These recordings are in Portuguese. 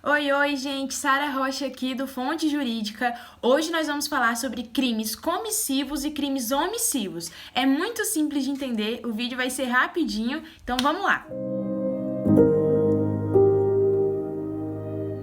Oi, oi, gente! Sara Rocha aqui do Fonte Jurídica. Hoje nós vamos falar sobre crimes comissivos e crimes omissivos. É muito simples de entender, o vídeo vai ser rapidinho, então vamos lá!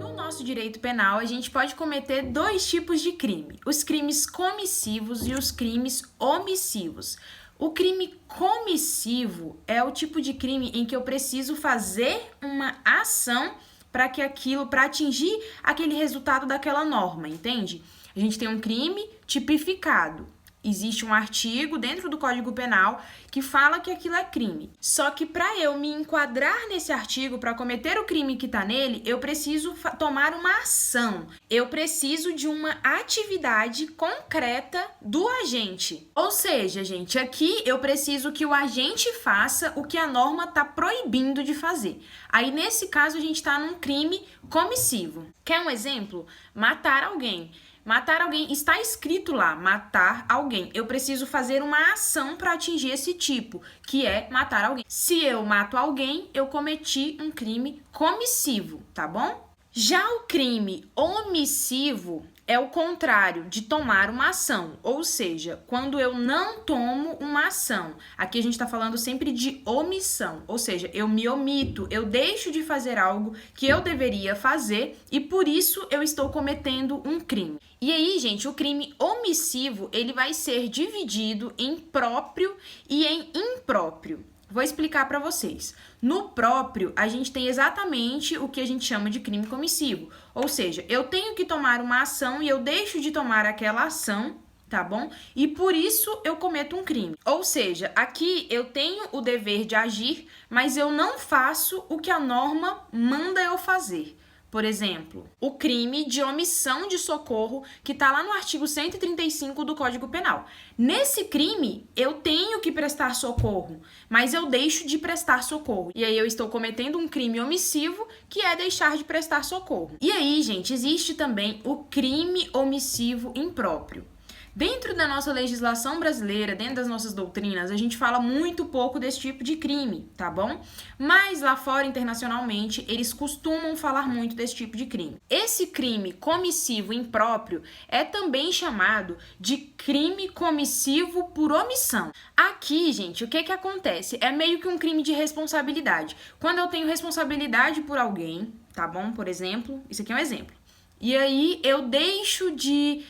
No nosso direito penal, a gente pode cometer dois tipos de crime: os crimes comissivos e os crimes omissivos. O crime comissivo é o tipo de crime em que eu preciso fazer uma ação para atingir aquele resultado daquela norma, entende? A gente tem um crime tipificado. Existe um artigo dentro do Código Penal que fala que aquilo é crime. Só que para eu me enquadrar nesse artigo, para cometer o crime que está nele, eu preciso tomar uma ação. Eu preciso de uma atividade concreta do agente. Ou seja, gente, aqui eu preciso que o agente faça o que a norma está proibindo de fazer. Aí, nesse caso, a gente está num crime comissivo. Quer um exemplo? Matar alguém. Matar alguém, está escrito lá, matar alguém. Eu preciso fazer uma ação para atingir esse tipo, que é matar alguém. Se eu mato alguém, eu cometi um crime comissivo, tá bom? Já o crime omissivo é o contrário de tomar uma ação, ou seja, quando eu não tomo uma ação. Aqui a gente está falando sempre de omissão, ou seja, eu me omito, eu deixo de fazer algo que eu deveria fazer e por isso eu estou cometendo um crime. E aí, gente, o crime omissivo, ele vai ser dividido em próprio e em impróprio. Vou explicar para vocês. No próprio, a gente tem exatamente o que a gente chama de crime comissivo. Ou seja, eu tenho que tomar uma ação e eu deixo de tomar aquela ação, tá bom? E por isso eu cometo um crime. Ou seja, aqui eu tenho o dever de agir, mas eu não faço o que a norma manda eu fazer. Por exemplo, o crime de omissão de socorro, que está lá no artigo 135 do Código Penal. Nesse crime, eu tenho que prestar socorro, mas eu deixo de prestar socorro. E aí eu estou cometendo um crime omissivo, que é deixar de prestar socorro. E aí, gente, existe também o crime omissivo impróprio. Dentro da nossa legislação brasileira, dentro das nossas doutrinas, a gente fala muito pouco desse tipo de crime, tá bom? Mas lá fora, internacionalmente, eles costumam falar muito desse tipo de crime. Esse crime comissivo impróprio é também chamado de crime comissivo por omissão. Aqui, gente, o que acontece? É meio que um crime de responsabilidade. Quando eu tenho responsabilidade por alguém, tá bom? Por exemplo, isso aqui é um exemplo. E aí eu deixo de...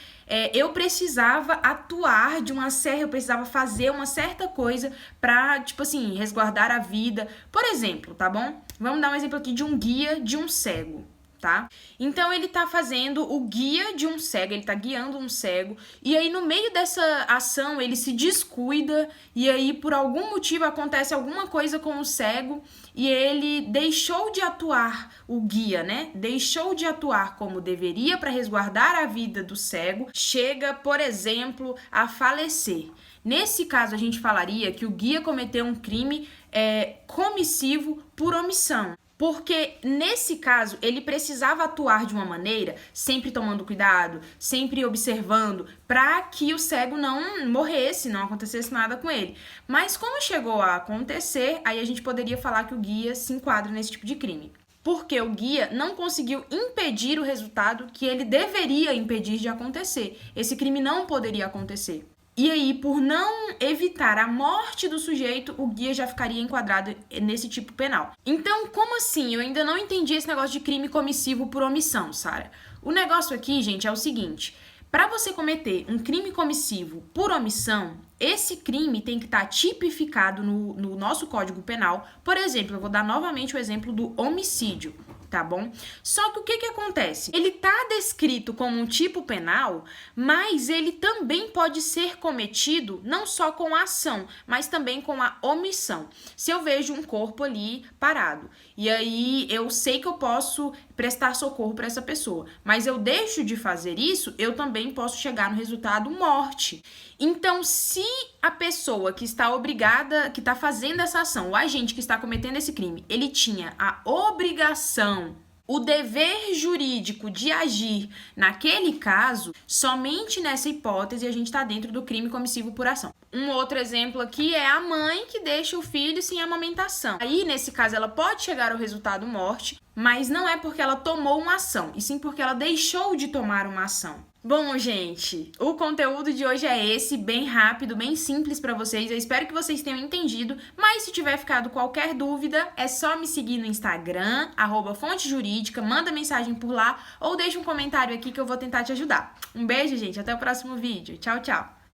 eu precisava atuar eu precisava fazer uma certa coisa pra, tipo assim, resguardar a vida. Por exemplo, tá bom? Vamos dar um exemplo aqui de um guia de um cego, tá? Então, ele tá fazendo o guia de um cego, ele tá guiando um cego, e aí no meio dessa ação ele se descuida, e aí por algum motivo acontece alguma coisa com o cego, e ele deixou de atuar, o guia, né? Deixou de atuar como deveria para resguardar a vida do cego, chega, por exemplo, a falecer. Nesse caso, a gente falaria que o guia cometeu um crime comissivo por omissão. Porque, nesse caso, ele precisava atuar de uma maneira, sempre tomando cuidado, sempre observando, para que o cego não morresse, não acontecesse nada com ele. Mas como chegou a acontecer, aí a gente poderia falar que o guia se enquadra nesse tipo de crime. Porque o guia não conseguiu impedir o resultado que ele deveria impedir de acontecer. Esse crime não poderia acontecer. E aí, por não evitar a morte do sujeito, o guia já ficaria enquadrado nesse tipo penal. Então, como assim? Eu ainda não entendi esse negócio de crime comissivo por omissão, Sara. O negócio aqui, gente, é o seguinte. Para você cometer um crime comissivo por omissão, esse crime tem que estar tipificado no nosso Código Penal. Por exemplo, eu vou dar novamente o exemplo do homicídio, tá bom? Só que o que acontece? Ele tá descrito como um tipo penal, mas ele também pode ser cometido não só com a ação, mas também com a omissão. Se eu vejo um corpo ali parado, e aí eu sei que eu posso prestar socorro para essa pessoa, mas eu deixo de fazer isso, eu também posso chegar no resultado morte. Então, se a pessoa que está que está fazendo essa ação, o agente que está cometendo esse crime, ele tinha a obrigação, o dever jurídico de agir naquele caso, somente nessa hipótese a gente está dentro do crime comissivo por ação. Um outro exemplo aqui é a mãe que deixa o filho sem amamentação. Aí, nesse caso, ela pode chegar ao resultado morte, mas não é porque ela tomou uma ação, e sim porque ela deixou de tomar uma ação. Bom, gente, o conteúdo de hoje é esse, bem rápido, bem simples para vocês. Eu espero que vocês tenham entendido, mas se tiver ficado qualquer dúvida, é só me seguir no Instagram, @fontejurídica, manda mensagem por lá ou deixa um comentário aqui que eu vou tentar te ajudar. Um beijo, gente, até o próximo vídeo. Tchau, tchau!